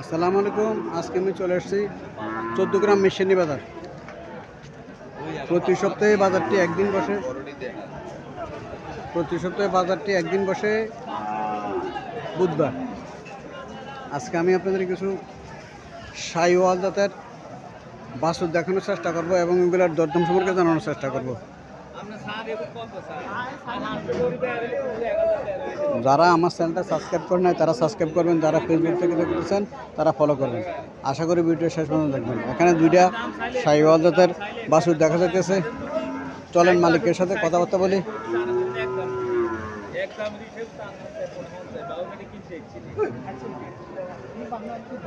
আসসালামু আলাইকুম। আজকে আমি চলে এসেছি 14 গ্রাম মিশনি বাজার। প্রতি সপ্তাহে বাজারটি একদিন বসে। বুধবার। আজকে আমি আপনাদের কিছু শাহিওয়াল জাতের বাছুর দেখানোর চেষ্টা করব এবং এগুলোর দরদাম সম্পর্কে জানানোর চেষ্টা করব। যারা আমার চ্যানেলটা সাবস্ক্রাইব করেন নাই তারা সাবস্ক্রাইব করবেন, যারা ফেসবুক থেকে দেখতেছেন তারা ফলো করবেন। আশা করি ভিডিও শেষ পর্যন্ত দেখবেন। এখানে দুইটা শাহিওয়াল জাতের বাছুর দেখা যাচ্ছে। চলেন মালিকের সাথে কথাবার্তা বলি।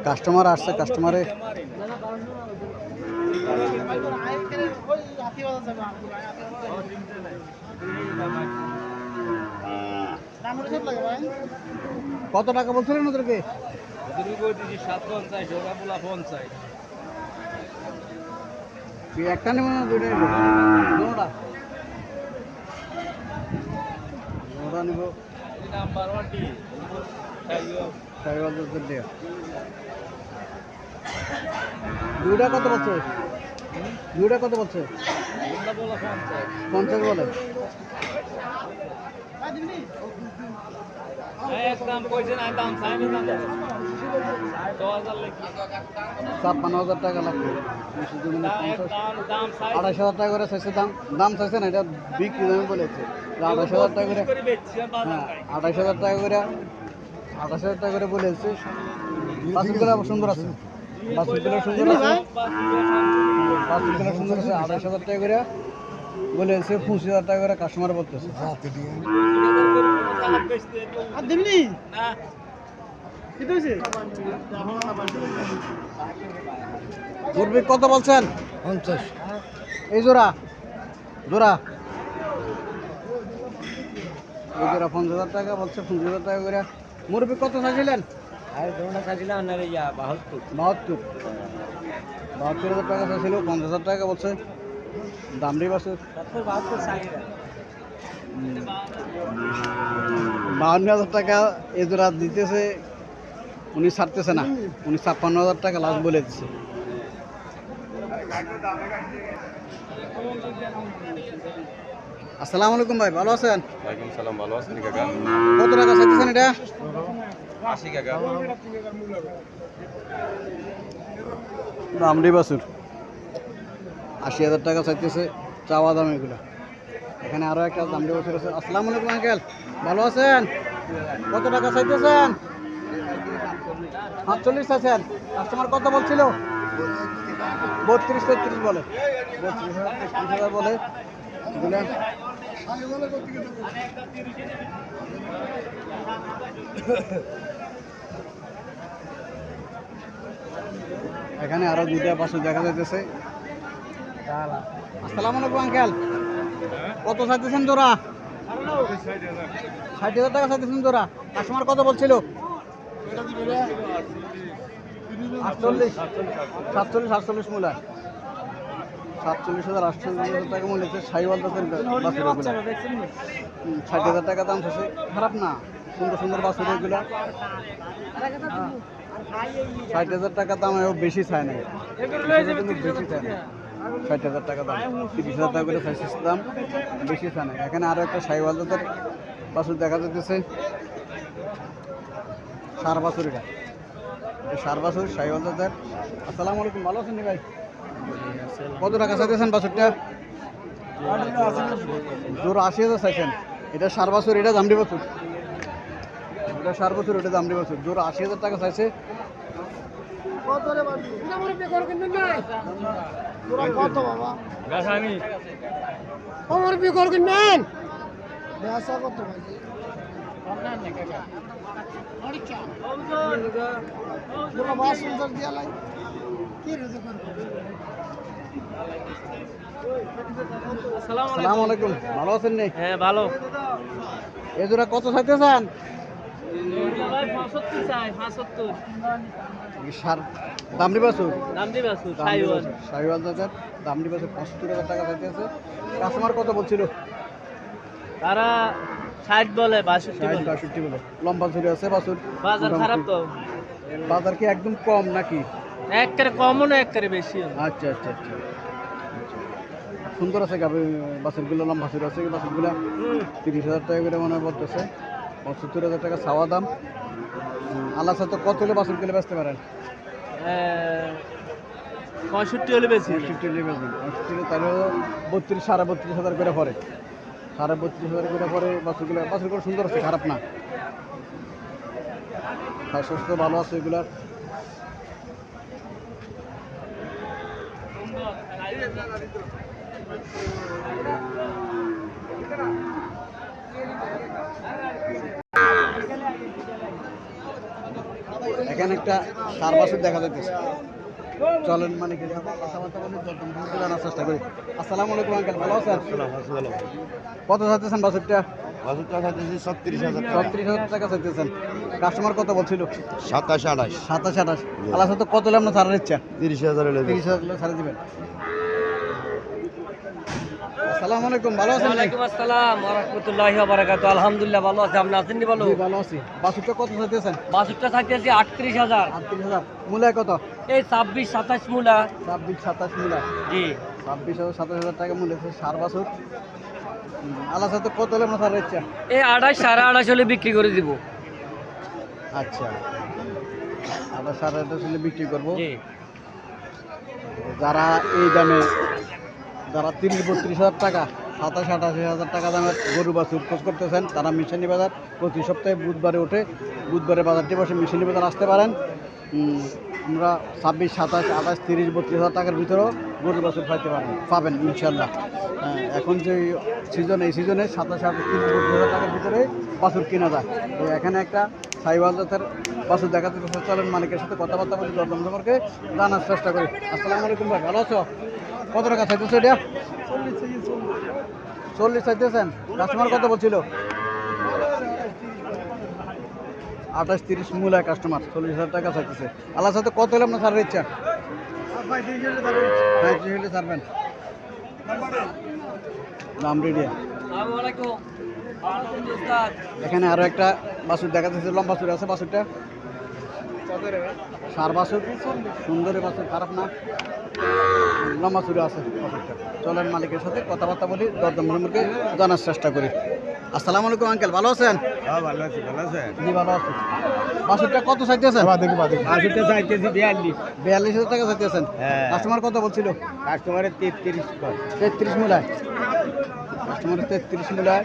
কাস্টমার আসছে, কাস্টমারে কত টাকা বলছিলেন ওদেরকে? একটা নেব না দুইটা নেব? দুটা নেব। দুইটা কত বলছে? দুইটা কত বলছে? 50 বলে। একদম কইছে না, দাম চাইনি, দাম 56,000 টাকা লাগবে। 28,000 টাকা করে চাইছে দাম। দাম চাইছে না, এটা বিক্রি দামে বলেছে 28,000 টাকা করে। হ্যাঁ, 28,000 টাকা করে, 28,000 টাকা করে বলেছে। বাছুরগুলো সুন্দর আছে, বাছুরগুলো সুন্দর আছে, বাছুরগুলো সুন্দর আছে। 28,000 টাকা করে বলেছে, 25,000 টাকা করে কাস্টমার বলতেছে। মুরব্বি কত বলছেন? 50। এই জোড়া জোড়া এই জোড়া 50,000 টাকা বলছে। 50,000 টাকা করে। মুরব্বি কত চাইছিলেন? 72,000 টাকা চাইছিল। 50,000 টাকা বলছে। দামড়ি বাছুর 52,000 টাকা এ জোড়া দিতেছে। উনি ছাড়তেছে না, উনি 56,000 টাকা লাস্ট বলে দিচ্ছে। আসসালামু আলাইকুম ভাই, ভালো আছেন? ওয়ালাইকুম সালাম, ভালো আছেন কাকা? কত টাকা চাইতেছেন এটা? 80 কাকা। দামড়ি বাছুর 80,000 টাকা চাইতেছে, চাওয়া দাম এগুলো। এখানে আরো একটা দামড়ি বাছুর আছে। আসসালামু আলাইকুম আঙ্কেল, ভালো আছেন? কত টাকা চাইতেছেন? 48 চাইছেন। কাস্টমার কত বলছিল? 32-33 বলে। 32,000 বলে। এখানে আরো দুইটা বাছুর দেখা যাইতেছে। আসসালামু আলাইকুম আঙ্কেল, কত চাইতেছেন জোড়া? 60,000 টাকা চাইতেছেন জোড়া। কাস্টমার কত বলছিল? 47 মূল্য। 47,000 টাকা মূল্য হচ্ছে শাহিওয়াল জাতের বাছুর। 60,000 টাকা দাম চাইছে। খারাপ না, সুন্দর সুন্দর বাছুর এগুলা। 60,000 টাকা দাম বেশি চায় না, কিন্তু বেশি চায় না। 60,000 টাকা দাম, 30,000 টাকা করে চাইছে দাম, বেশি চায় না। এখানে আরো একটা শাহিওয়াল জাতের বাছুর দেখা যাচ্ছে। সার বাছুর, এটা সার বাছুর শাহিওয়াল জাতের। আসসালামু আলাইকুম, ভালো আছেন ভাই? কত টাকা চাইতেছেন বাছুরটা? জোর 80,000 চাইছেন। এটা সার বাছুর, এটা দামড়ি বাছুর। এটা সার বাছুর, এটা দামড়ি বাছুর। জোর 80,000 টাকা চাইছে। আসসালামু আলাইকুম, ভালো আছেন নি? হ্যাঁ ভালো। এই জোড়া কত চাইতেছেন? দামড়ি বাছুর, শাহিওয়াল জাতের দামড়ি বাছুর। 75,000 টাকা চাইতেছে। কাস্টমার কত বলছিল? তারা 60 বলে, 62 বলে। 62 বলে। লম্বা ছুরি আছে বাছুর, বাজার খারাপ তো। বাজার কি একদম কম নাকি? একবারে কমও না একবারে বেশি আচ্ছা আচ্ছা আচ্ছা সুন্দর আছে গাভী বাছুরগুলো, লম্বা বাছুর আছে বাছুরগুলো 30,000 টাকা করে মনে হয় পড়তেছে, 75,000 টাকা চাওয়া দাম। আল্লাহ সাথে কত হলে বাছুর কিনে বেচতে পারেন? 65 হলে বেশি 65 হলে বেচবেন। 65 তাহলে 32 32,500 করে পড়ে, 32,500 করে পড়ে বাছুরগুলো সুন্দর আছে, খারাপ না, স্বাস্থ্য ভালো আছে এগুলার। এখানে একটা সার বাছুর দেখা যাইতেছে, চলেন মানে কি কথাবার্তা বলে জানার চেষ্টা করি। আসসালামু আলাইকুম আঙ্কেল, ভালো আছেন? কত চাইতেছেন বাছুরটা? 36,000 টাকা চাইতেছেন। কাস্টমার কত বলছিল? 27 28 27 28। আল্লাহ সাথে কত হলে আপনার ছাড়ার ইচ্ছা? 30,000 হলে 30,000 ছাড়ে দিবেন। আসসালামু আলাইকুম, ভালো আছেন? ওয়ালাইকুম আসসালাম ওয়া রাহমাতুল্লাহি ওয়া বারাকাতুহু। আলহামদুলিল্লাহ ভালো আছি, আপনি আছেন নি? ভালো জি, ভালো আছি। বাছুরটা কত চাইতেছেন? বাছুরটা চাইতেছি 38,000। 38,000। মূলায় কত? এই 26 27 মূলা। 26 27 মূলা। জি 26,000 27,000 টাকা মূল্য আছে সার বাছুর। আল্লাহ সাথে কত হলে আপনার ছাড়ার ইচ্ছা? এই 28 28.5 হলে বিক্রি করে দিব। আচ্ছা, আমরা 28,500 হলে বিক্রি করবো। জি যারা এই দামে, যারা 30-32,000 টাকা 27-28,000 টাকা দামের গরু বাছুর খোঁজ করতেছেন, তারা মিশানি বাজার প্রতি সপ্তাহে বুধবারে ওঠে, বুধবারে বাজারটি বসে মিশানি বাজার আসতে পারেন। আমরা 26 27 28 30 32,000 টাকার ভিতরেও গরু বাছুর পাবেন ইনশাল্লাহ। এখন যে সিজন, এই সিজনে 27 28 30 32,000 টাকার ভিতরে বাছুর কেনা যায়। তো এখানে একটা সাইওয়াল জাতের বাছুর দেখাতে চলেন মালিকের সাথে কথাবার্তা বলি, দরদাম সম্পর্কে জানার চেষ্টা করি। আসসালামু আলাইকুম ভাই, ভালো আছো? কত টাকা চাইতেছো এটা? 40 চাইতেছেন। কাস্টমার কত বলছিল? 28 30 মূলায় কাস্টমার 40,000 টাকা চাইতেছে। আল্লাহর সাথে কত হলে আপনার ছাড়ার ইচ্ছা? 35 হলে ছাড়বেন। নাম রেডিয়া। আসসালামু আলাইকুম। ওয়ালাইকুম আসসালাম। এখানে আরো একটা বাছুর দেখা যাচ্ছে, লম্বা বাছুর আছে, বাছুরটা সার বাছুর, সুন্দরী বাছুর, খারাপ না, লম্বা বাছুর আছে বাছুরটা। চলেন মালিকের সাথে কথাবার্তা বলি, দরদাম সম্পর্কে জানার চেষ্টা করি। আসসালামু আলাইকুম আঙ্কেল, ভালো আছেন? হ্যাঁ ভালো আছে ভালো আছে জি ভালো আছি। বাছুরটা কত চাইতেছেন? বাছুরটা চাইতেছি 42 42,000 টাকা চাইতেছেন। হ্যাঁ। কাস্টমার কত বলছিল? কাস্টমারের 33 33 মূলায়, কাস্টমারের 33 মূলায়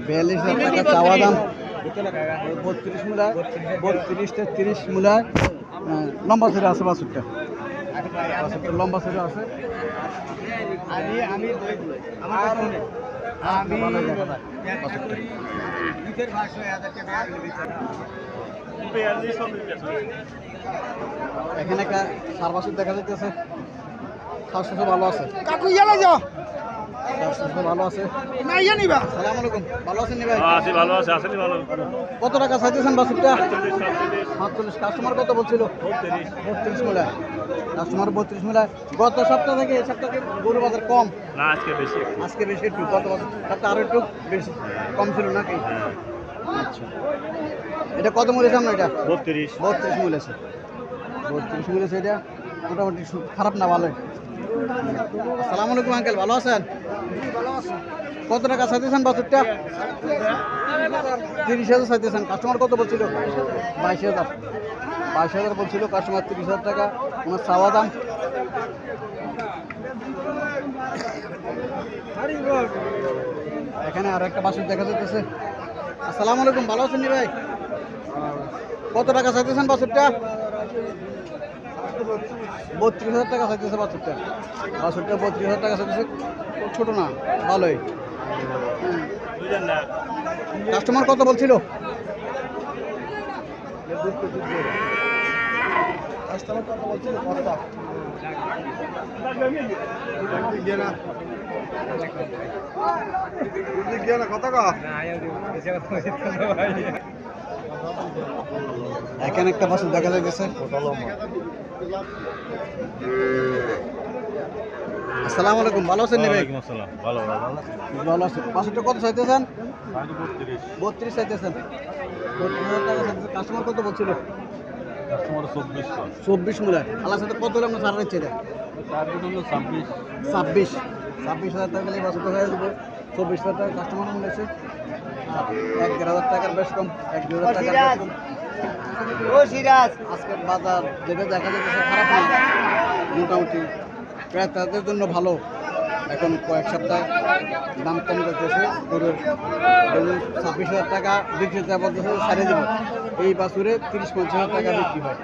42,000 টাকা চাওয়া দাম। 32 মূলায়, 32 33 মূলায় লম্বা ছেড়ে আছে বাছুরটা, বাছুরটা লম্বা ছেড়ে আছে। ভালোই দেখা যায় বাছুরটা। এখানে একটা সার বাছুর দেখা যাইতেছে, স্বাস্থ্য ভালো আছে, কাকু ইয়ালা যাও স্বাস্থ্য ভালো আছে। না ইয়া নিবা আসসালামু আলাইকুম, ভালো আছেন নি ভাই? আছি ভালো আছে, আসেনি ভালো। কত টাকা চাইতেছেন বাছুরটা? 47। কাস্টমার কত বলছিল? 32 মূলায়, কাস্টমার 32 মূলায়। গত সপ্তাহ থেকে এই সপ্তাহে গরু বাজার কম না আজকে বেশি। আজকে বেশি, একটু গত বছর সপ্তাহে আরো একটু বেশি কম ছিল নাকি? আচ্ছা, এটা কত মূল্য আছে আপনার? এটা 32 মূল্য আছে, 32 মূল্য আছে। এটা মোটামুটি খারাপ না, ভালোই। আসসালামু আলাইকুম আঙ্কেল, ভালো আছেন? কত টাকা চাইতেছেন বাছুরটা? 30,000 চাইতেছেন। কাস্টমার কত বলছিল? 22,000। 22,000 বলছিল কাস্টমার, 30,000 টাকা ওনার চাওয়া দাম। এখানে আরো একটা বাছুর দেখা যাইতেছে। আসসালামু আলাইকুম, ভালো আছেন নি ভাই? কত টাকা চাইতেছেন বাছুরটা? 32,000 টাকা চাইতেছে বাছুরটা, বাছুরটা 32,000 টাকা চাইতেছে। ছোট না, ভালোই। কাস্টমার কত বলছিল? কাস্টমার কত বলছিল? এখানে একটা বাছুর দেখা যাইতেছে। আসসালামু আলাইকুম, ভালো আছেন নি ভাই? ভালো আছেন। বাছুরটা কত চাইতেছেন? 32 চাইতেছেন। 32,000 টাকা চাইতেছেন। কাস্টমার কত বলছিল? কাস্টমার 24 24 মূল্য আল্লাহ সাথে কত হলে আমরা ছাড় দিচ্ছি এটা টার্গেট হলো 26,000 টাকা গেলে বাসুটা হয়ে যাবো 24,000 টাকা কাস্টমার মূল্য আছে আর 11,000 টাকার বেশ কম 1,000 টাকার বেশ কম আজকের বাজার যেটা দেখা যাচ্ছে খারাপ না মোটামুটি ক্রেতাদের জন্য ভালো এখন কয়েক সপ্তাহ দাম কম করতেছে গরুর 26,000 টাকা বিক্রি বলতেছে ছাড়িয়ে দেবো এই বাছুরে 30-50,000 টাকা বিক্রি হয়